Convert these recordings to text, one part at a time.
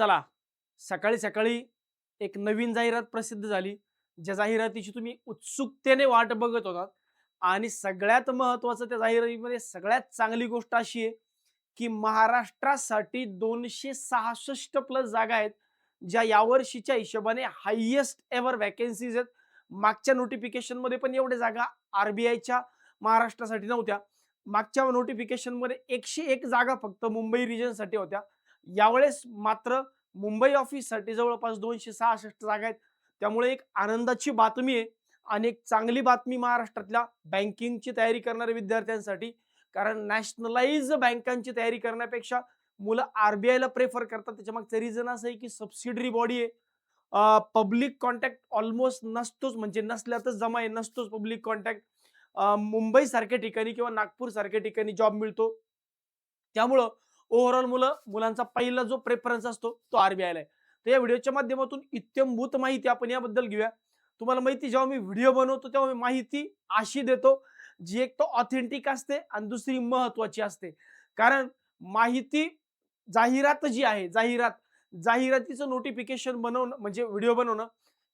चला, सकाळी सकाळी एक नवीन जाहिरात प्रसिद्ध झाली, ज्या जाहिरातीची तुम्ही उत्सुकतेने वाट बघत होतात. आणि सगळ्यात महत्त्वाचं त्या जाहिरातीमध्ये सगळ्यात चांगली गोष्ट अशी आहे, की महाराष्ट्रासाठी 266 प्लस जागा आहेत, ज्या यावर्षीच्या हिशोबाने हायेस्ट एव्हर व्हॅकन्सीज आहेत. मागच्या नोटिफिकेशनमध्ये पण एवढ्या जागा आर-बी-आयच्या महाराष्ट्रासाठी नव्हत्या. मागच्या नोटिफिकेशनमध्ये 101 जागा फक्त मुंबई रिजनसाठी होत्या. यावेळेस मात्र मुंबई ऑफिससाठी जवळपास 266 जागा आहेत. त्यामुळे एक आनंदाची बातमी आहे आणि एक चांगली बातमी महाराष्ट्रातल्या बँकिंगची तयारी करणाऱ्या विद्यार्थ्यांसाठी. कारण नॅशनलाइज बँकांची तयारी करण्यापेक्षा मुलं आर-बी-आयला प्रेफर करतात. त्याच्यामागचं रिझन असं आहे की सबसिडरी बॉडी आहे. पब्लिक कॉन्टॅक्ट ऑलमोस्ट नसतोच, म्हणजे नसल्यातच जमा आहे, नसतोच पब्लिक कॉन्टॅक्ट. मुंबई सारख्या ठिकाणी किंवा नागपूर सारख्या ठिकाणी जॉब मिळतो. त्यामुळं ओव्हरऑल मुलांचा पहिला जो प्रेफरन्स असतो तो आर-बी-आयला आहे. तर या व्हिडिओच्या माध्यमातून इत्यंभूत माहिती आपण याबद्दल घेऊया. तुम्हाला माहिती, जेव्हा मी व्हिडिओ बनवतो तेव्हा मी माहिती अशी देतो जी एक तो ऑथेंटिक असते आणि दुसरी महत्वाची असते. कारण माहिती, जाहिरात जी आहे, जाहिरातीचं नोटिफिकेशन बनवणं म्हणजे व्हिडिओ बनवणं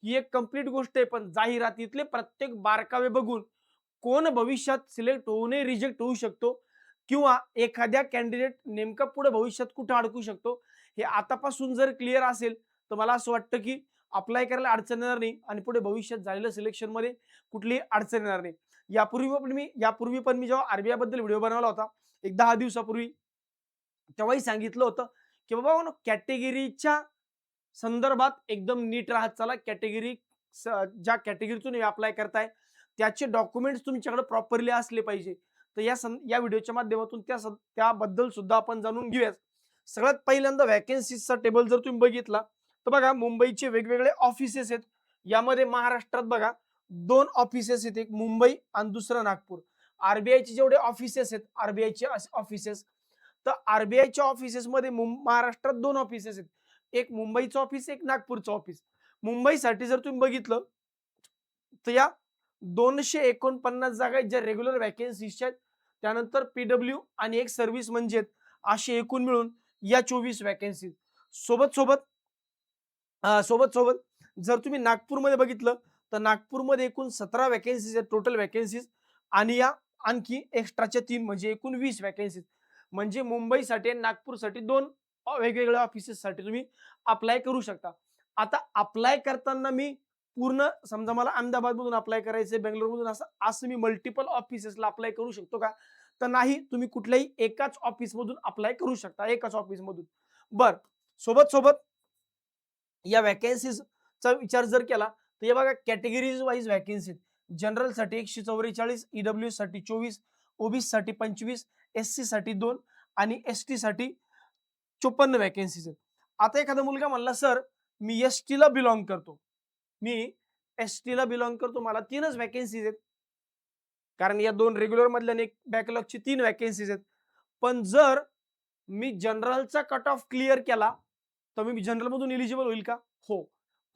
ही एक कंप्लीट गोष्ट आहे. पण जाहिरातीतले प्रत्येक बारकावे बघून कोण भविष्यात सिलेक्ट होऊ नये, रिजेक्ट होऊ शकतो किंवा एखाद्या कॅन्डिडेट नेमका पुढे भविष्यात कुठे अडकू शकतो, हे आतापासून जर क्लिअर असेल तर मला असं वाटतं की अप्लाय करायला अडचण येणार नाही आणि पुढे भविष्यात झालेल्या सिलेक्शनमध्ये कुठलीही अडचण येणार नाही. यापूर्वी पण मी जेव्हा आर-बी-आय बद्दल व्हिडिओ बनवला होता एक 10 दिवसापूर्वी, तेव्हाही सांगितलं होतं की बाबा कॅटेगरीच्या संदर्भात एकदम नीट राहत चला. ज्या कॅटेगरीतून अप्लाय करताय त्याचे डॉक्युमेंट्स तुमच्याकडे प्रॉपरली असले पाहिजे. तर या व्हिडिओच्या माध्यमातून त्याबद्दल सुद्धा आपण जाणून घेऊया. सगळ्यात पहिल्यांदा व्हॅकन्सीजचा टेबल जर तुम्ही बघितला तर बघा, मुंबईचे वेगवेगळे ऑफिसेस आहेत. यामध्ये महाराष्ट्रात बघा 2 ऑफिसेस आहेत, एक मुंबई आणि दुसरं नागपूर. आर-बी-आयचे जेवढे ऑफिसेस आहेत, आर-बी-आयचे ऑफिसेस, तर आर-बी-आयच्या ऑफिसेसमध्ये महाराष्ट्रात 2 ऑफिसेस आहेत. एक मुंबईचं ऑफिस, एक नागपूरचं ऑफिस. मुंबईसाठी जर तुम्ही बघितलं तर या 249 जागा आहेत ज्या रेग्युलर व्हॅकन्सीच्या आहेत. त्यानंतर पीडब्ल्यू आणि एक सर्व्हिस म्हणजे असे एकूण मिळून या 24 व्हॅकन्सी. सोबत जर तुम्ही नागपूरमध्ये बघितलं तर नागपूरमध्ये एकूण 17 व्हॅकन्सीज आहेत, टोटल व्हॅकन्सीज. आणि या आणखी एक्स्ट्राच्या 3 म्हणजे एकूण 20 व्हॅकन्सीज. म्हणजे मुंबईसाठी आणि नागपूरसाठी 2 वेगवेगळ्या ऑफिसेससाठी तुम्ही अप्लाय करू शकता. आता अप्लाय करताना मी पूर्ण समजा मला अहमदाबादमधून अप्लाय करायचं, बेंगलोरमधून, असं असं मी मल्टिपल ऑफिसेसला अप्लाय करू शकतो का? तर नाही, तुम्ही कुठल्याही एकाच ऑफिसमधून अप्लाय करू शकता, एकाच ऑफिसमधून. बर, सोबत या व्हॅकन्सीजचा विचार जर केला तर हे बघा, कॅटेगरीज वाईज व्हॅकन्सी. जनरल साठी 144, ईडब्ल्यू साठी 24, ओबीसी साठी 25, एससी साठी 2 आणि एसटी साठी 54 व्हॅकन्सीज आहेत. आता एखादा मुलगा म्हणला, सर मी एसटी ला बिलॉंग करतो, मला 3च व्हॅकन्सीज आहेत, कारण या 2 रेग्युलर मधल्या आणि एक बॅकलॉगची 3 व्हॅकन्सीज आहेत. पण जर मी जनरलचा कट ऑफ क्लिअर केला तर मी जनरल मधून एलिजिबल होईल का? हो.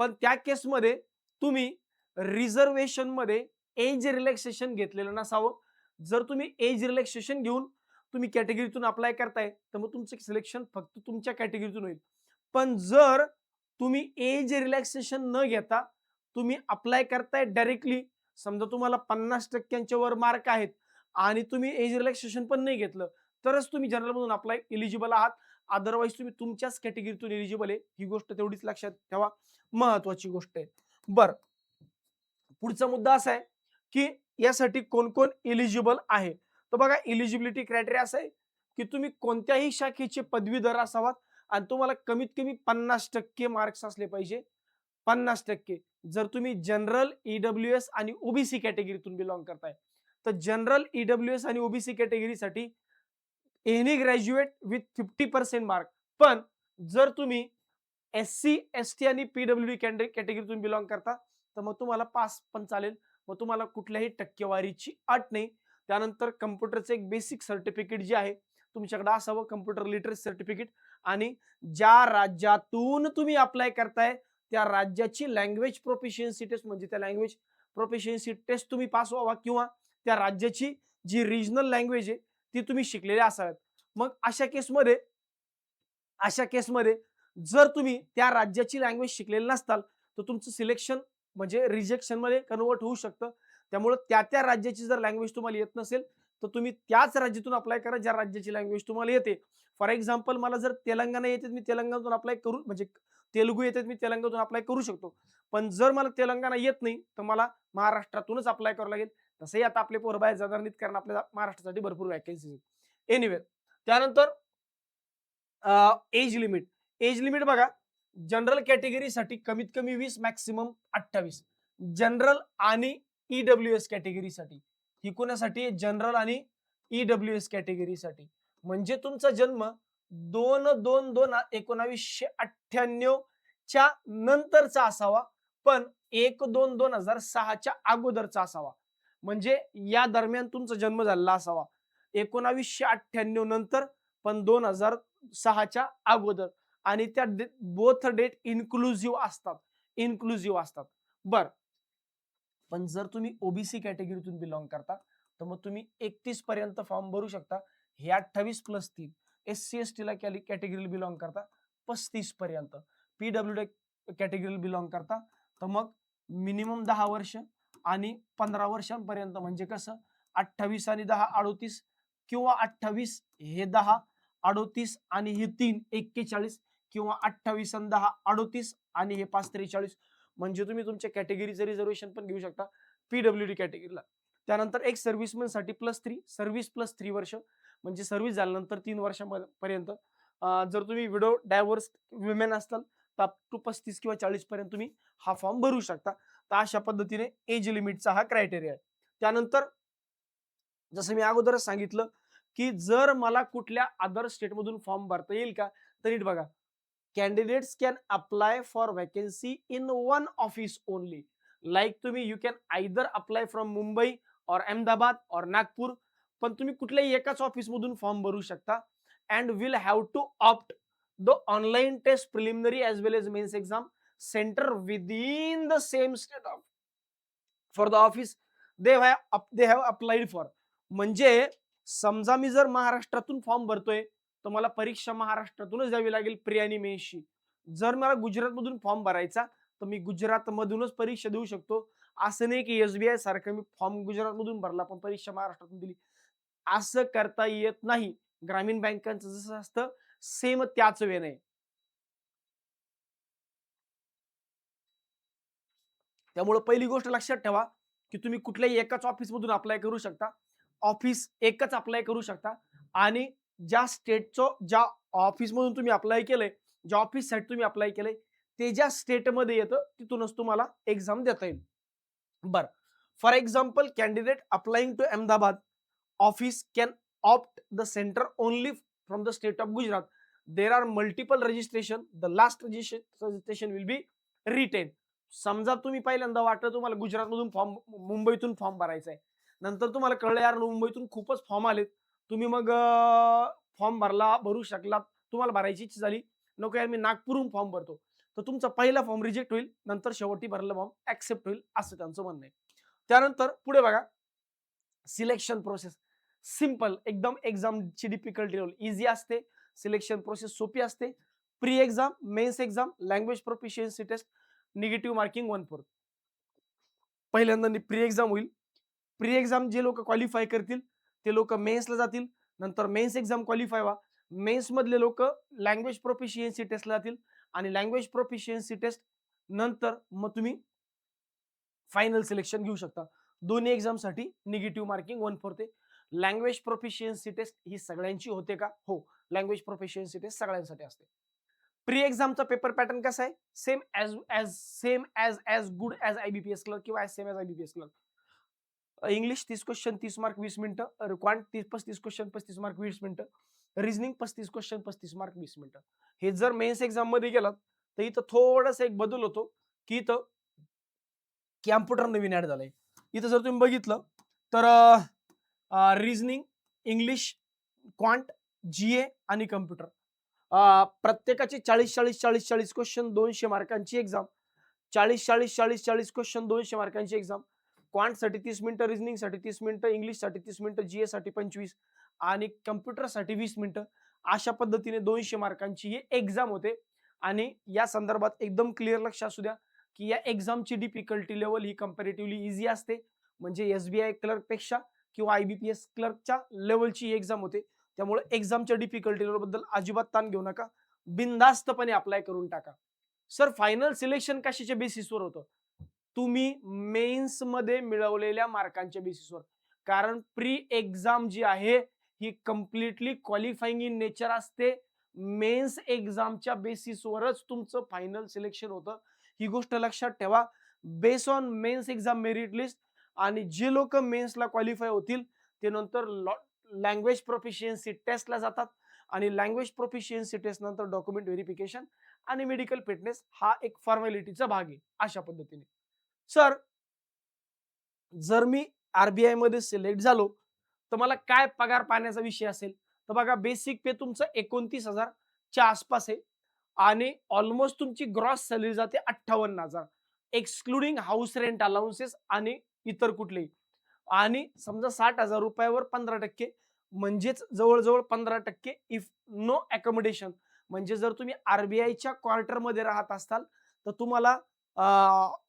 पण त्या केसमध्ये तुम्ही रिझर्वेशन मध्ये एज रिलॅक्सेशन घेतलेलं नसावं. जर तुम्ही एज रिलॅक्सेशन घेऊन तुम्ही कॅटेगरीतून अप्लाय करताय तर मग तुमचं सिलेक्शन फक्त तुमच्या कॅटेगरीतून होईल. पण जर तुम्ही एज रिलॅक्सेशन न घेता तुम्ही अप्लाय करताय डायरेक्टली, समजा तुम्हाला 50% वर मार्क आहेत आणि तुम्ही एज रिलॅक्सेशन पण नाही घेतलं, तरच तुम्ही जनरल मधून अप्लाय एलिजिबल आहात. अदरवाईज तुम्ही तुमच्याच कॅटेगरीतून एलिजिबल आहे, ही गोष्ट तेवढीच लक्षात ठेवा, महत्वाची गोष्ट आहे. बर, पुढचा मुद्दा असा आहे की यासाठी कोण कोण एलिजिबल आहे. तर बघा, एलिजिबिलिटी क्रायटेरिया असा आहे की तुम्ही कोणत्याही शाखेचे पदवीधर असावात आणि तुम्हाला कमीत कमी 50% मार्क्स असले पाहिजे. 50%. जर तुम्ही जनरल, ईडब्ल्यूएस आणि ओबीसी कॅटेगरीतून बिलॉंग करताय तर जनरल, ईडब्ल्यूएस आणि ओबीसी कॅटेगरीसाठी एनी ग्रॅज्युएट विथ 50% मार्क. पण जर तुम्ही एससी, एसटी आणि पीडब्ल्यूडी कॅटेगरीतून बिलॉंग करता तर मग तुम्हाला पास पण चालेल, मग तुम्हाला कुठल्याही टक्केवारीची अट नाही. त्यानंतर कम्प्युटरचं एक बेसिक सर्टिफिकेट जे आहे तुमच्याकडे असावं, कम्प्युटर लिटरसी सर्टिफिकेट. आणि ज्या राज्यातून तुम्ही अप्लाय करताय त्या राज्याची लँग्वेज प्रोफिशियन्सी टेस्ट, म्हणजे त्या लँग्वेज प्रोफिशियन्सी टेस्ट तुम्ही पास व्हावा किंवा त्या राज्याची जी रिजनल लँग्वेज आहे ती तुम्ही शिकलेले असाव्यात. मग अशा केसमध्ये जर तुम्ही त्या राज्याची लँग्वेज शिकलेली नसताल तर तुमचं सिलेक्शन म्हणजे रिजेक्शन मध्ये कन्वर्ट होऊ शकतं. त्यामुळे त्या राज्याची जर लँग्वेज तुम्हाला येत नसेल तर तुम्ही त्याच राज्यातून अप्लाय करा ज्या राज्याची लँग्वेज तुम्हाला येते. फॉर एक्झाम्पल मला जर तेलंगणा येते मी तेलंगणातून अप्लाय करू म्हणजे तेलुगू येते मी तेलंगणातून अप्लाय करू शकतो. पण जर मला तेलंगणा येत नाही तर मला महाराष्ट्रातूनच अप्लाय करावं लागेल. तसंही आता आपले पोरं बाहेर जाणार नाहीत कारण आपल्या महाराष्ट्रासाठी भरपूर वॅकन्सीज आहेत. एनिवे त्यानंतर एज लिमिट. एज लिमिट बघा, जनरल कॅटेगरीसाठी कमीत कमी 20 मॅक्सिमम 28. जनरल आणि ईडब्ल्यूएस कॅटेगरीसाठी. ही कोणासाठी? जनरल आणि ईडब्ल्यूएस कॅटेगरीसाठी. म्हणजे तुमचा जन्म 2/2/1998 च्या नंतरचा असावा, पण 1/2/2006 च्या अगोदरचा असावा. म्हणजे या दरम्यान तुमचा जन्म झालेला असावा. 1998 नंतर पण 2006च्या अगोदर आणि त्या बोथ डेट इन्क्लुझिव्ह असतात. इन्क्लुझिव्ह असतात. बर, पण जर तुम्ही ओबीसी कॅटेगरीतून बिलॉंग करता तर मग तुम्ही 31 पर्यंत फॉर्म भरू शकता. हे 28+3. SC ST ला कॅटेगरीला बिलॉंग करता 35 पर्यंत. पीडब्ल्यूडी कॅटेगरीला बिलॉंग करता तर मग मिनिमम 10 वर्ष आणि 15 वर्षांपर्यंत म्हणजे कसं 28 आणि 10 38 किंवा 28 हे 10 38 आणि हे 3 41 किंवा 28 आणि 10 38 आणि हे 5 43 म्हणजे तुम्ही तुमच्या कॅटेगरीचं रिझर्वेशन पण घेऊ शकता पीडब्ल्यूडी कॅटेगरीला. त्यानंतर एक सर्व्हिसमॅन साठी +3 सर्व्हिस +3 वर्ष म्हणजे सर्व्हिस झाल्यानंतर 3 वर्षांपर्यंत. जर तुम्ही विडो डायव्हर्स विमेन असताल तर अप टू 35 किंवा 40 पर्यंत तुम्ही हा फॉर्म भरू शकता. तर अशा पद्धतीने एज लिमिटचा हा क्रायटेरिया आहे. त्यानंतर जसं मी अगोदरच सांगितलं की जर मला कुठल्या अदर स्टेटमधून फॉर्म भरता येईल का, तर नीट बघा. Candidates can apply for vacancy in one office only. Like तुम्ही you can either apply from Mumbai or Ahmedabad or Nagpur. पण तुम्ही कुठल्याही एकाच ऑफिस मधून फॉर्म भरू शकता. And will have to opt the online test preliminary as well as mains exam center within the same state of for the office they have applied for. म्हणजे समजा मी जर महाराष्ट्रातून फॉर्म भरतोय तर मला परीक्षा महाराष्ट्रातूनच द्यावी लागेल प्री आणि मेन्सची. जर मला गुजरातमधून फॉर्म भरायचा तर मी गुजरातमधूनच परीक्षा देऊ शकतो. असं नाही की SBI सारखं मी फॉर्म गुजरातमधून भरला पण परीक्षा महाराष्ट्रातून दिली, असं करता येत नाही. ग्रामीण बँकांचं जसं असतं सेम त्याच वे नाही. त्यामुळे पहिली गोष्ट लक्षात ठेवा की तुम्ही कुठल्याही एकाच ऑफिस मधून अप्लाय करू शकता. ऑफिस एकच अप्लाय करू शकता आणि ज्या स्टेटचं ज्या ऑफिस मधून तुम्ही अप्लाय केलंय, ज्या ऑफिससाठी तुम्ही अप्लाय केलंय ते ज्या स्टेटमध्ये येतं तिथूनच तुम्हाला एक्झाम देता येईल. बरं, for example candidate applying to Ahmedabad office can opt the centre only from the state of Gujarat. There are multiple registration. The last registration will be retained. समजा तुम्ही पहिल्यांदा वाटलं तुम्हाला गुजरातमधून फॉर्म मुंबईतून फॉर्म भरायचा आहे, नंतर तुम्हाला कळलं यार मुंबईतून खूपच फॉर्म आलेत, तुम्ही मग फॉर्म भरू शकलात, तुम्हाला भरायची इच्छा झाली, नको यार मी नागपूरहून फॉर्म भरतो, तर तुमचा पहिला फॉर्म रिजेक्ट होईल, नंतर शेवटी भरलेला फॉर्म ऍक्सेप्ट होईल असं त्यांचं म्हणणं आहे. त्यानंतर पुढे बघा, सिलेक्शन प्रोसेस सिंपल एकदम. एक्झामची डिफिकल्टी लेवल इझी असते, सिलेक्शन प्रोसेस सोपी असते. Pre exam, mains exam, language proficiency test, negative marking 1/4. पहिल्यांदा प्री एक्झाम होईल. प्री एक्झाम जे लोक क्वालिफाय करतील ते लोक मेन्सला जातील. नंतर मेन्स एक्झाम क्वालिफाय व्हा. मेन्स मधले लोक लँग्वेज प्रोफिशियन्सी टेस्टला जातील आणि लँग्वेज प्रोफिशियन्सी टेस्ट नंतर मग तुम्ही फायनल सिलेक्शन घेऊ शकता. दोन्ही एक्झामसाठी negative marking 1/4. Language proficiency test ही सगळ्यांची होते का? हो, लँग्वेज प्रोफिशियन्सी टेस्ट सगळ्यांसाठी असते. प्री एक्झामचा पेपर पॅटर्न कसा आहे? Same good as IBPS clerk किंवा same as IBPS clerk. English 30 question 30 mark 20 मिनिटं. क्वांट 35 क्वेश्चन 35 मार्क 20 मिनिटं. रिझनिंग 35 क्वेश्चन 35 मार्क 20 मिनिटं. हे जर मेन्स एक्झाम मध्ये गेलात तर इथं थोडासा एक बदल होतो की इथं कॅम्प्युटर नवीन ऍड झालंय. इथं जर तुम्ही बघितलं तर रिझनिंग, इंग्लिश, क्वांट, GA आणि कम्प्युटर प्रत्येकाचे 40 क्वेश्चन 200 मार्कांची एक्झाम. 40 क्वेश्चन 200 मार्कांची एक्झाम. क्वांट साठी 30 मिनिटं, रिझनिंग साठी 30 मिनिटं, इंग्लिश साठी 30 मिनिटं, GA साठी 25 आणि कम्प्युटर साठी 20 मिनिटं. अशा पद्धतीने 200 मार्कांची ही एक्झाम होते आणि या संदर्भात एकदम क्लिअर लक्ष असू द्या की या एक्झामची डिफिकल्टी लेवल ही कंपॅरेटिव्हली इझी असते. म्हणजे एसबीआय क्लर्कपेक्षा किंवा आयबीपीएस क्लर्कच्या लेवलची ही एक्झाम होते. त्यामुळे एक्झामच्या डिफिकल्टी लेवल बद्दल अजिबात ताण घेऊ नका. बिनधास्तपणे अप्लाय करून टाका. सर फायनल सिलेक्शन कशाच्या बेसिसवर होतं? तुम्ही मेन्स मध्ये मिळवलेल्या मार्कांच्या बेसिसवर. कारण प्री एक्झाम जी आहे ही कम्प्लिटली क्वालिफाईंग इन नेचर असते. मेन्स एक्झामच्या बेसिसवरच तुमचं फायनल सिलेक्शन होतं. ही गोष्ट लक्षात ठेवा. Base on mains exam merit list आणि जे लोक मेन्सला क्वालिफाय होतील ते नंतर लँग्वेज प्रोफिशियन्सी टेस्टला जातात आणि लँग्वेज प्रोफिशियन्सी टेस्ट नंतर डॉक्युमेंट व्हेरिफिकेशन आणि मेडिकल फिटनेस हा एक फॉर्मॅलिटीचा भाग आहे. अशा पद्धतीने सर जर मी आरबीआय मध्ये सिलेक्ट झालो तर मला काय पगार पाण्याचा विषय असेल तर बघा बेसिक पे तुमचं 29,000 च्या आसपास आहे आणि ऑलमोस्ट तुमची ग्रॉस सॅलरी जाते 58,000 एक्सक्लुडिंग हाऊस रेंट अलाउन्सेस आणि इतर कुठलेही. आणि समजा 60,000 रुपयावर 15% म्हणजेच जवळजवळ 15% इफ नो अकोमोडेशन. म्हणजे जर तुम्ही आरबीआयच्या क्वार्टरमध्ये राहत असाल तर तुम्हाला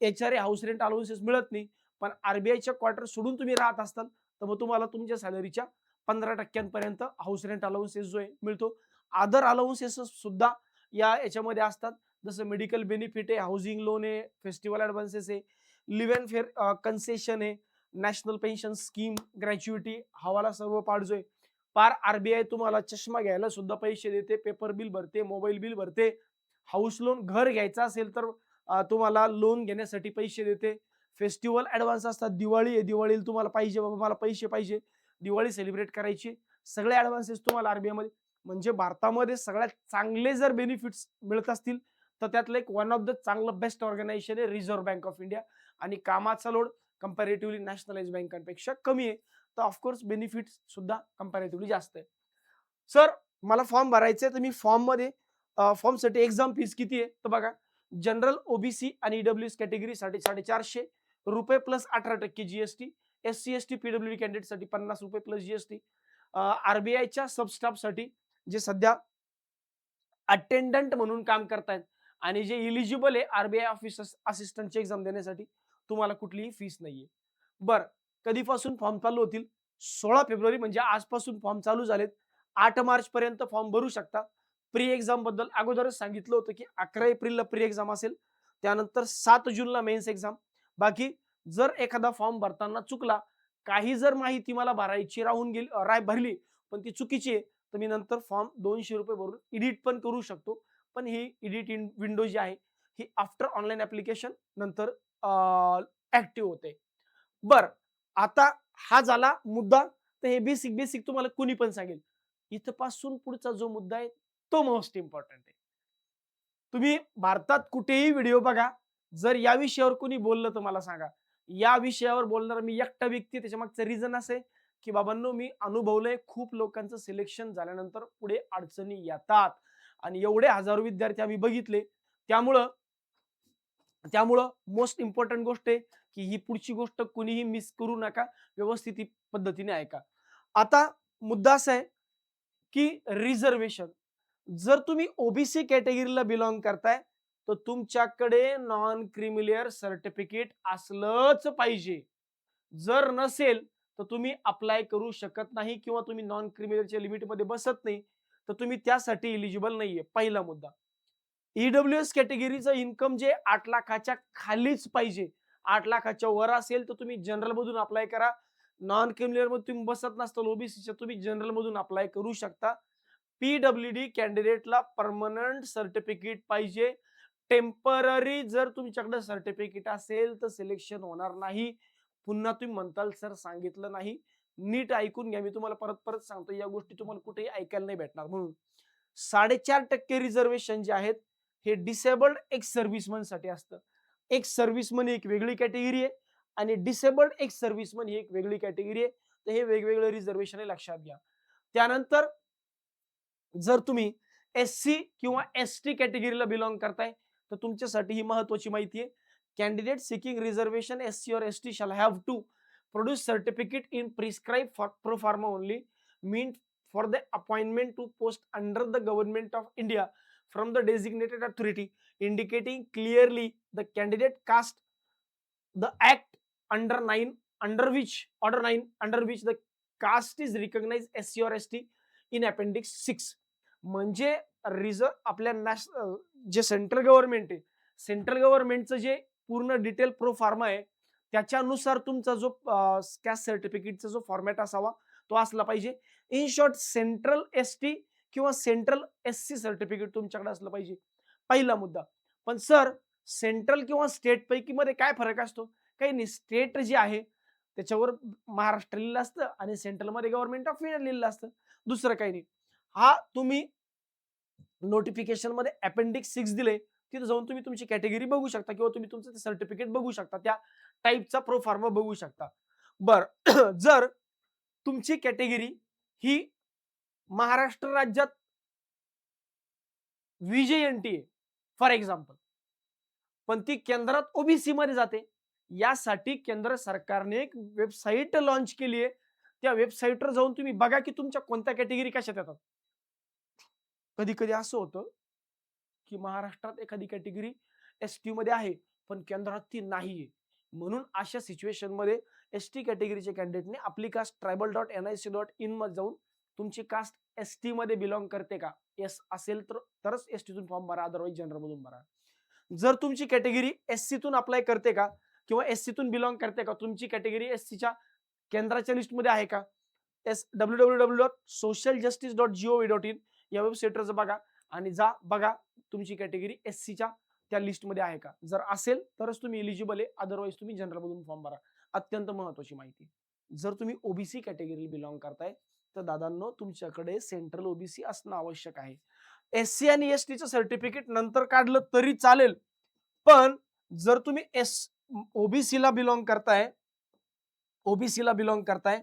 एचआरए हाऊस रेंट अलाउन्सेस मिळत नाही. पण आरबीआयच्या क्वार्टर सोडून तुम्ही राहत असाल तर मग तुम्हाला तुमच्या सॅलरीच्या 15% हाऊस रेंट अलाउन्सेस जो आहे मिळतो. अदर अलाउन्सेस सुद्धा याच्यामध्ये असतात. जसं मेडिकल बेनिफिट आहे, हाऊसिंग लोन आहे, फेस्टिवल ऍडव्हान्सेस आहे, लिव्ह अँड फेअर कन्सेशन आहे, नॅशनल पेन्शन स्कीम, ग्रॅच्युइटी, हवाला सर्व पार्ट जो आहे. पार आरबीआय तुम्हाला चष्मा घ्यायला सुद्धा पैसे देते, पेपर बिल भरते, मोबाईल बिल भरते. हाऊस लोन घर घ्यायचं असेल तर तुम्हाला लोन घेण्यासाठी पैसे देते. फेस्टिवल ऍडव्हान्स असतात. दिवाळी आहे, दिवाळीला तुम्हाला पाहिजे बाबा मला पैसे पाहिजे, दिवाळी सेलिब्रेट करायची, सगळे ऍडव्हान्सेस तुम्हाला आरबीआय मध्ये. म्हणजे भारतामध्ये सगळ्यात चांगले जर बेनिफिट्स मिळत असतील तर त्यातलं एक वन ऑफ द चांगलं बेस्ट ऑर्गनायझेशन आहे रिझर्व्ह बँक ऑफ इंडिया. आणि कामाचा लोड कंपॅरेटिव्हली नॅशनलाइज बँकांपेक्षा कमी आहे. तर ऑफकोर्स बेनिफिट्स सुद्धा कंपॅरेटिव्हली जास्त आहे. सर मला फॉर्म भरायचा आहे तर मी फॉर्म मध्ये फॉर्मसाठी एक्झाम फीस किती आहे तर बघा जनरल ओबीसी आणि ईडब्ल्यूएस कॅटेगरीसाठी 450 रुपये plus 18% GST. SC ST PWD कॅन्डिडेटसाठी 50 रुपये प्लस जीएसटी. आरबीआयच्या सबस्टाफसाठी जे सध्या अटेंडंट म्हणून काम करतायत आणि जे इलिजिबल आहे आरबीआय ऑफिस असिस्टंटची एक्झाम देण्यासाठी तुम्हाला कुठलीही फीस नाहीये. बर कधीपासून फॉर्म चालू होतील? 16 फेब्रुवारी म्हणजे आजपासून फॉर्म चालू झालेत. 8 मार्च पर्यंत फॉर्म भरू शकता. प्री एक्झाम बद्दल अगोदरच सांगितलं होतं की 11 एप्रिलला प्री एक्झाम असेल, त्यानंतर 7 जूनला मेन्स एक्झाम. बाकी जर एखादा फॉर्म भरताना चुकला, काही जर माहिती मला भरायची राहून गेली भरली पण ती चुकीची आहे तर मी नंतर फॉर्म 200 रुपये भरून एडिट पण करू शकतो. पण ही एडिट विंडो जी आहे ही आफ्टर ऑनलाईन ऍप्लिकेशन नंतर ऍक्टिव्ह होते. बर आता हा झाला मुद्दा. तर हे बेसिक बेसिक तुम्हाला कुणी पण सांगेल. इथं पासून पुढचा जो मुद्दा आहे तो मोस्ट इम्पॉर्टंट आहे. तुम्ही भारतात कुठेही व्हिडिओ बघा, जर या विषयावर कुणी बोललं तर मला सांगा. या विषयावर बोलणारा मी एकटा व्यक्ती. त्याच्या मागचं रिझन असं आहे की बाबांनो मी अनुभवलंय खूप लोकांचं सिलेक्शन झाल्यानंतर पुढे अडचणी येतात आणि एवढे हजारो विद्यार्थी आम्ही बघितले. त्यामुळं त्यामुळं मोस्ट इम्पॉर्टंट गोष्ट आहे की ही पुढची गोष्ट कुणीही मिस करू नका. व्यवस्थित पद्धतीने ऐका. आता मुद्दा असा आहे की रिझर्वेशन. जर तुम्ही ओबीसी कॅटेगरीला बिलॉंग करताय तर तुमच्याकडे नॉन क्रिमिलियर सर्टिफिकेट असलंच पाहिजे. जर नसेल तर तुम्ही अप्लाय करू शकत नाही किंवा तुम्ही नॉन क्रिमिलियरच्या लिमिटमध्ये बसत नाही तर तुम्ही त्यासाठी इलिजिबल नाहीये. पहिला मुद्दा. ईडब्ल्यूएस कॅटेगरीचं इन्कम जे 8 लाखाच्या खालीच पाहिजे. 8 लाखाच्या वर असेल तर तुम्ही जनरल मधून अप्लाय करा. नॉन क्रिमिलियर मध्ये तुम्ही बसत नसताल ओबीसीच्या तुम्ही जनरल मधून अप्लाय करू शकता. पीडब्ल्यूडी कॅन्डिडेटला परमनंट सर्टिफिकेट पाहिजे. टेम्पररी जर तुमच्याकडे सर्टिफिकेट असेल तर सिलेक्शन होणार नाही. पुन्हा तुम्ही म्हणताल सर सांगितलं नाही. नीट ऐकून घ्या. मी तुम्हाला परत परत सांगतो या गोष्टी तुम्हाला कुठेही ऐकायला नाही भेटणार. म्हणून 4.5% रिझर्वेशन जे आहेत हे डिसेबल्ड एक्स सर्व्हिसमन साठी असतं. एक्स सर्व्हिसमन ही एक वेगळी कॅटेगरी आहे आणि डिसेबल्ड एक्स सर्व्हिसमन ही एक वेगळी कॅटेगरी आहे. तर हे वेगवेगळे रिझर्वेशन आहे लक्षात घ्या. त्यानंतर जर तुम्ही एससी किंवा एसटी कॅटेगरीला बिलॉंग करताय तर तुमच्यासाठी ही महत्वाची माहिती आहे. कॅन्डिडेट सिकिंग रिझर्वेशन एससी और ST shall have to produce certificate in prescribe for pro forma only mean for the appointment to post under the government of India from the designated authority indicating clearly the candidate caste, the act under 9 under which order 9 under which the caste is recognized SC or ST in appendix 6. म्हणजे आपल्या जे central government आहे, central गव्हर्नमेंटचं जे पूर्ण detail pro pharma आहे त्याच्यानुसार तुमचा जो कास्ट सर्टिफिकेटचा जो फॉर्मॅट असावा तो असला पाहिजे. इन शॉर्ट सेंट्रल ST किंवा सेंट्रल SC सर्टिफिकेट तुमच्याकडे असलं पाहिजे. पहिला मुद्दा. पण सर सेंट्रल किंवा स्टेट पैकी मध्ये काय फरक असतो? काही नाही. स्टेट जे आहे त्याच्यावर महाराष्ट्र लिहिलं असतं आणि सेंट्रल मध्ये गव्हर्नमेंट ऑफ इंडिया लिहिलं असतं. दुसरं काही नाही. हा तुम्ही नोटिफिकेशन मध्ये अपेंडिक्स 6 दिले, तिथे जाऊन तुम्ही तुमची कॅटेगरी बघू शकता किंवा तुम्ही तुमचं सर्टिफिकेट बघू शकता, त्या टाईपचा प्रो फार्मा बघू शकता. बर जर तुमची कॅटेगरी ही महाराष्ट्र राज्यात VJNT आहे फॉर एक्झाम्पल, पण ती केंद्रात ओबीसी मध्ये जाते, यासाठी केंद्र सरकारने एक वेबसाईट लॉन्च केली आहे. त्या वेबसाईटवर जाऊन तुम्ही बघा की तुमच्या कोणत्या कॅटेगरी कशात येतात. कधी कधी असं होतं की महाराष्ट्रात एखादी कॅटेगरी ST मध्ये आहे पण केंद्रात ती नाहीये, म्हणून अशा सिच्युएशन मध्ये ST कॅटेगरीच्या कॅन्डिडेटने आपली कास्ट tribal.nic.in मध्ये जाऊन तुमची कास्ट ST मध्ये बिलॉंग करते का, येस असेल तरच ST तून फॉर्म भरा, अदरवाईज जनरल मधून भरा. जर तुमची कॅटेगरी SC तून अप्लाय करते का किंवा SC तून बिलॉंग करते का, तुमची कॅटेगरी SC च्या केंद्राच्या लिस्ट मध्ये आहे का, www.socialjustice.gov.in या वेबसाईटवर बघा आणि जा बघा तुमची कॅटेगरी SC च्या त्या लिस्ट मध्ये आहे का. जर असेल तरच तुम्ही एलिजिबल आहे, अदरवाईज तुम्ही जनरल मधून फॉर्म भरा. अत्यंत महत्वाची माहिती. जर तुम्ही ओबीसी कॅटेगरी बिलॉंग करताय तर दादांनो तुमच्याकडे सेंट्रल ओबीसी असणं आवश्यक आहे. SC आणि ST चं सर्टिफिकेट नंतर काढलं तरी चालेल, पण जर तुम्ही ओबीसी ला बिलॉंग करताय,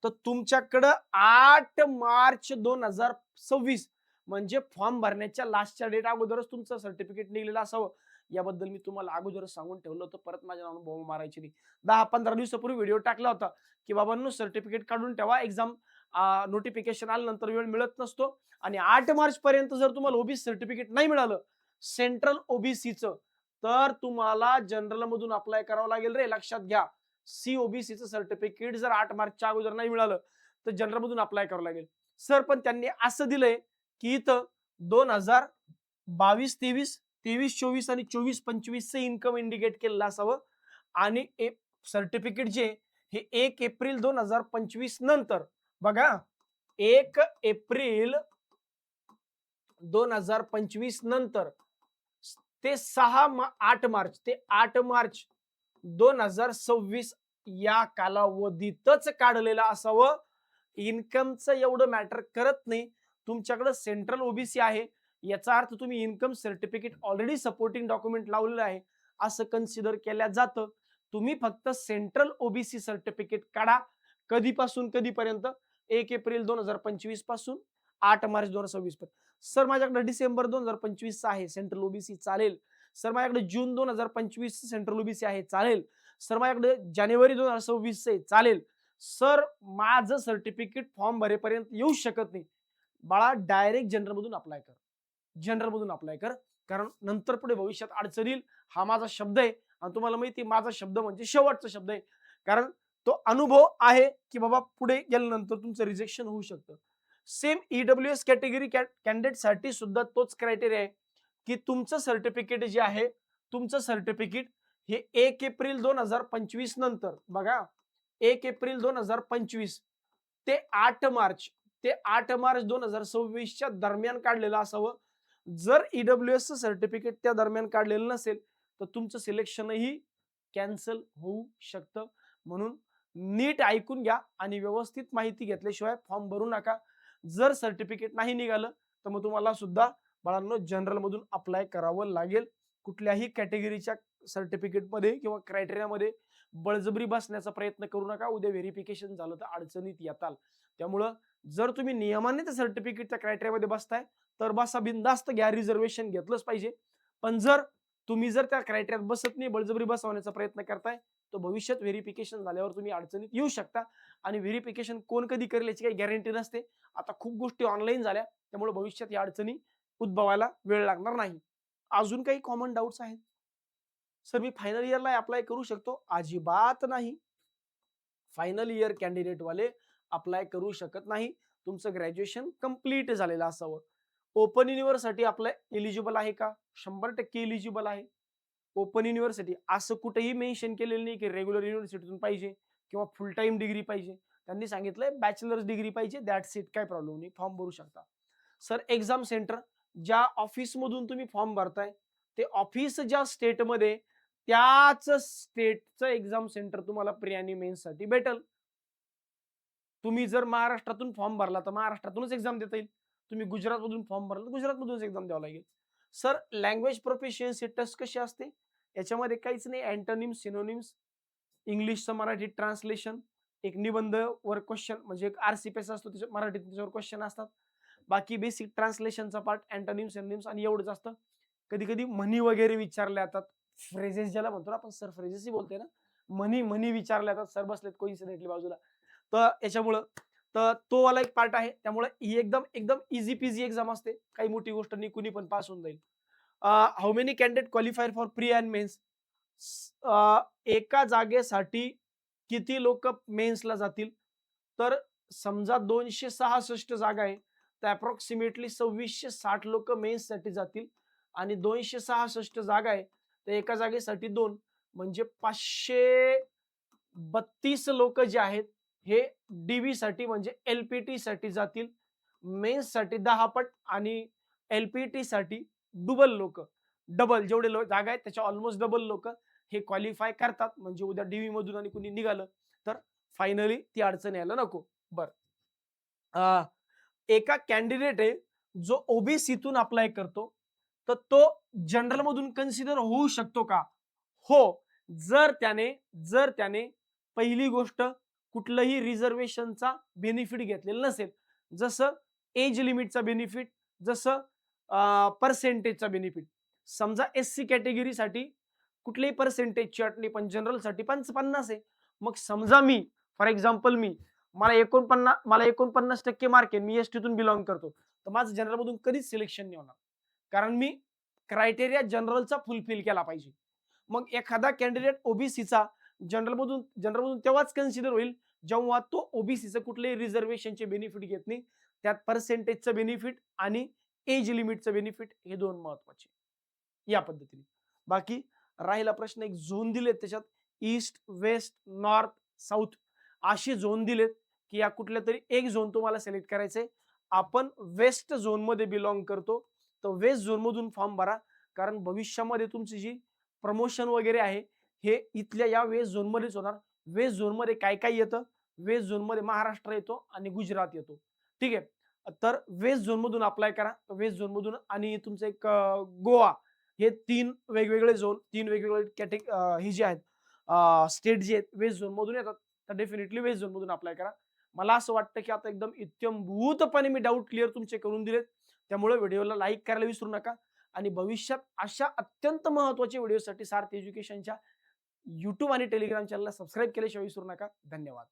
तर तुमच्याकडं 8 मार्च 2026 म्हणजे फॉर्म भरण्याच्या लास्टच्या डेट अगोदरच तुमचं सर्टिफिकेट निघलेलं असावं. याबद्दल मी तुम्हाला अगोदरच सांगून ठेवलं होतं, परत माझ्या नावानं बोंब मारायची नाही. 10-15 दिवसापूर्वी व्हिडिओ टाकला होता की बाबांनो सर्टिफिकेट काढून ठेवा, एक्झाम नोटिफिकेशन आल्यानंतर वेळ मिळत नसतो. आणि 8 मार्च पर्यंत जर तुम्हाला ओबीसी सर्टिफिकेट नाही मिळालं सेंट्रल ओबीसीचं, तर तुम्हाला जनरल मधून अप्लाय करावं लागेल रे, लक्षात घ्या. ओबीसीचं सर्टिफिकेट जर 8 मार्चच्या अगोदर नाही मिळालं तर जनरल मधून अप्लाय करावं लागेल. सर पण त्यांनी असं दिलंय की इथं 2022-23, 23-24 आणि 24-25 चे इन्कम इंडिकेट केलेलं असावं आणि सर्टिफिकेट जे हे 1 एप्रिल 2025 नंतर बघा, 1 एप्रिल 2025 नंतर ते 8 मार्च 2026 या कालावधीतच काढलेलं असावं. इन्कमचं एवढं मॅटर करत नाही. तुमच्याकडे सेंट्रल ओबीसी आहे याचा अर्थ तुम्ही income certificate already supporting document लावलेलं आहे असं कन्सिडर केल्या जातं. तुम्ही फक्त सेंट्रल ओबीसी सर्टिफिकेट काढा. कधीपासून कधीपर्यंत, 1 एप्रिल 2025 पासून 8 मार्च 2026 पर्यंत. सर माझ्याकडे डिसेंबर 2025 आहे सेंट्रल ओबीसी, चालेल. सर माझ्याकडे जून 2025 सेंट्रल ओबीसी आहे, चालेल. सर माझ्याकडे जानेवारी 2026 आहे, चालेल. सर माझं सर्टिफिकेट फॉर्म भरेपर्यंत येऊ शकत नाही. बाळा डायरेक्ट जनरल मधून अप्लाय कर, जनरल मधून अप्लाय कर, कारण नंतर पुढे भविष्यात अडचण येईल. हा माझा शब्द आहे आणि तुम्हाला माहिती माझा शब्द म्हणजे शेवटचा शब्द आहे, कारण तो अनुभव आहे की बाबा पुढे गेल्यानंतर तुमचं रिजेक्शन होऊ शकतं. सेम ईडब्ल्यूएस कॅटेगरी कॅन्डिडेट साठी सुद्धा तोच क्रायटेरिया आहे की तुमचं सर्टिफिकेट जे आहे, तुमचं सर्टिफिकेट हे 1 एप्रिल 2025 नंतर बघा, 1 एप्रिल 2025 ते 8 मार्च 2026 च्या दरम्यान काढलेलं असावं. जर ईडब्ल्यूएस सर्टिफिकेट त्या दरम्यान काढलेलं नसेल तर तुमचं सिलेक्शनही कॅन्सल होऊ शकतं. म्हणून नीट ऐकून घ्या आणि व्यवस्थित माहिती घेतल्याशिवाय फॉर्म भरू नका. जर सर्टिफिकेट नाही निघालं तर मग तुम्हाला सुद्धा बाळांनो जनरल मधून अप्लाय करावं लागेल. कुठल्याही कॅटेगरीच्या सर्टिफिकेट मध्ये किंवा क्रायटेरिया मध्ये बळजबरी बसण्याचा प्रयत्न करू नका. उद्या व्हेरिफिकेशन झालं तर अडचणीत येताल. त्यामुळं जर तुम्ही नियमाने त्या सर्टिफिकेटच्या क्रायटेरिया मध्ये बसताय तर बसा, बिनधास्त घ्या, रिझर्वेशन घेतलंच पाहिजे. पण जर तुम्ही त्या क्रायटेरियात बसत नाही, बळजबरी बसवण्याचा प्रयत्न करताय, तर भविष्यात व्हेरिफिकेशन झाल्यावर तुम्ही अडचणीत येऊ शकता. आणि व्हेरिफिकेशन कोण कधी करेल याची काही गॅरंटी नसते. आता खूप गोष्टी ऑनलाईन झाल्या, त्यामुळे भविष्यात या अडचणी उद्भवायला वेळ लागणार नाही. अजून काही कॉमन डाउट्स आहेत? सर मी फायनल इयरला अप्लाय करू शकतो? अजिबात नाही. फायनल इयर कॅन्डिडेट वाले अप्लाय करू शकत नाही. तुमचं ग्रॅज्युएशन कंप्लीट झालेलं असावं. ओपन युनिव्हर्सिटी अप्लाय एलिजिबल आहे का? 100% एलिजिबल आहे. ओपन युनिव्हर्सिटी असं कुठेही मेन्शन केलेलं नाही की रेग्युलर युनिव्हर्सिटीतून पाहिजे किंवा फुल टाइम डिग्री पाहिजे. त्यांनी सांगितलंय बॅचलर्स डिग्री पाहिजे, दॅट्स इट. काय प्रॉब्लेम नाही, फॉर्म भरू शकता. सर एक्झाम सेंटर ज्या ऑफिसमधून तुम्ही फॉर्म भरताय ते ऑफिस ज्या स्टेटमध्ये, त्याच स्टेटचं एक्झाम सेंटर तुम्हाला प्री आणि मेन्ससाठी भेटेल. तुम्ही जर महाराष्ट्रातून फॉर्म भरला तर महाराष्ट्रातूनच एक्झाम देता येईल. तुम्ही गुजरातमधून फॉर्म भरला तर गुजरातमधूनच एक्झाम द्यावं लागेल. सर लँग्वेज प्रोफिशियन्सी टेस्ट कशी असते? याच्यामध्ये काहीच नाही, अँटोनिम्स, सिनोनिम्स, इंग्लिशचं मराठी ट्रान्सलेशन, एक निबंध वर क्वेश्चन म्हणजे एक आरसीपीएस असतो त्याच्यावर मराठीत त्याच्यावर क्वेश्चन असतात. बाकी बेसिक ट्रान्सलेशनचा पार्ट, अँटोनिम्स, सिनोनिम्स आणि एवढंच असतं. कधी कधी म्हणी वगैरे विचारल्या जातात, फ्रेजेस ज्याला म्हणतो ना आपण, सर फ्रेजेसही बोलते ना, म्हणी म्हणी विचारल्या जातात. सर बसलेत कोइन्सिडेंटली बाजूला. तर याच्यामुळं तर तो वाला एक पार्ट आहे. त्यामुळे ही एकदम एकदम इझी पीझी एक्झाम असते. काही मोठी गोष्ट नाही, कुणी पण पास होऊन जाईल. How many candidate qualifier for pre and mains? एका जागेसाठी किती लोक मेन्सला जातील? तर समजा 266 जागा आहे, तर अप्रॉक्सिमेटली 2660 लोक मेन्ससाठी जातील आणि 266 जागा आहे, तर एका जागेसाठी 2 म्हणजे 532 लोक जे आहेत हे डीबी साठी म्हणजे एलपीटी साठी जातील. मेन्स साठी 10 पट आणि एलपीटी साठी डबल जेवढे जागा आहेत त्याच्या ऑलमोस्ट डबल लोक हे क्वालिफाय करतात. म्हणजे उद्या डीबी मधून आणि कुणी निघालं तर फायनली ती अडचण यायला नको. बर, एका कॅन्डिडेट आहे जो ओबीसीतून अप्लाय करतो, तर तो जनरल मधून कन्सिडर होऊ शकतो का? हो, जर त्याने पहिली गोष्ट कुठलंही रिझर्वेशनचा बेनिफिट घेतलेला नसेल, जसं एज लिमिटचा बेनिफिट, जसं पर्सेंटेजचा बेनिफिट. समजा एससी कॅटेगरीसाठी कुठल्याही पर्सेंटेजची अट नाही, पण जनरलसाठी 50 आहे. मग समजा मी, फॉर एक्झाम्पल मला 49% मार्क आहे, मी एसटीतून बिलॉंग करतो, तर माझं जनरल मधून कधीच सिलेक्शन नाही होणार, कारण मी क्रायटेरिया जनरलचा फुलफिल केला पाहिजे. मग एखादा कॅन्डिडेट ओबीसीचा जनरल मधून तेव्हाच कन्सिडर होईल जेव्हा तो ओबीसीचं कुठलेही रिझर्वेशनचे बेनिफिट घेत नाही. त्यात पर्सेंटेजचं बेनिफिट आणि एज लिमिटचं बेनिफिट हे दोन महत्वाचे, या पद्धतीने. बाकी राहिला प्रश्न, एक झोन दिलेत त्याच्यात ईस्ट, वेस्ट, नॉर्थ, साऊथ अशी झोन दिलेत की या कुठल्या तरी एक झोन तुम्हाला सिलेक्ट करायचंय. आपण वेस्ट झोन मध्ये बिलॉंग करतो, तर वेस्ट झोन मधून फॉर्म भरा, कारण भविष्यामध्ये तुमची जी प्रमोशन वगैरे आहे हे इथल्या या वेस्ट झोन मध्येच होणार. वेस्ट झोन मध्ये काय काय येतं? वेस्ट झोन मध्ये महाराष्ट्र येतो आणि गुजरात येतो. ठीक आहे, तर वेस्ट झोन मधून अप्लाय करा. वेस्ट झोन मधून आणि तुमचं एक गोवा, हे तीन वेगवेगळे झोन, तीन वेगवेगळे हे जे आहेत स्टेट जे आहेत वेस्ट झोन मधून येतात, तर डेफिनेटली वेस्ट झोन मधून अप्लाय करा. मला असं वाटतं की आता एकदम इत्यंभूतपणे मी डाऊट क्लिअर तुमचे करून दिलेत. त्यामुळे व्हिडिओला लाईक करायला विसरू नका आणि भविष्यात अशा अत्यंत महत्त्वाच्या व्हिडिओसाठी सार्थ एज्युकेशनच्या युट्यूब आणि टेलिग्राम चॅनलला सबस्क्राईब केल्याशिवाय विसरू नका. धन्यवाद.